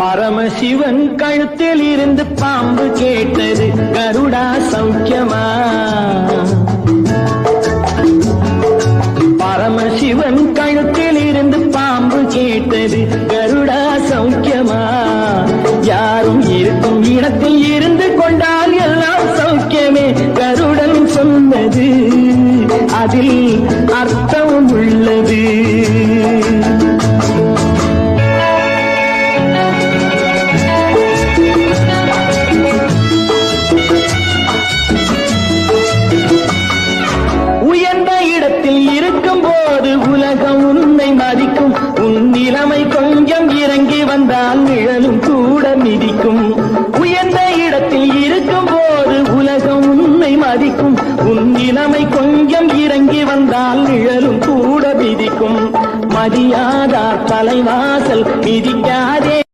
பரமசிவன் கழுத்தில் இருந்து பாம்பு கேட்டது, கருடா சௌக்கியமா? பரமசிவன் கழுத்தில் இருந்து பாம்பு கேட்டது, கருடா சௌக்கியமா? யாரும் இருக்கும் இடத்தில் இருந்து கொண்டால் எல்லாம் சௌக்கியமே, கருடன் சொன்னது அதில் அர்த்தம் உள்ளது. உயர்ந்த இடத்தில் இருக்கும் போது உலகம் உன்னை மதிக்கும், உன் நிலைமை கொஞ்சம் இறங்கி வந்தால் நிழலும் கூட மிதிக்கும். உயர்ந்த இடத்தில் இருக்கும் போது உலகம் உன்னை மதிக்கும், உன் நிலைமை கொஞ்சம் இறங்கி வந்தால் நிழலும் கூட மிதிக்கும். மதியாதார் தலைவாசல் மிதிக்காதே.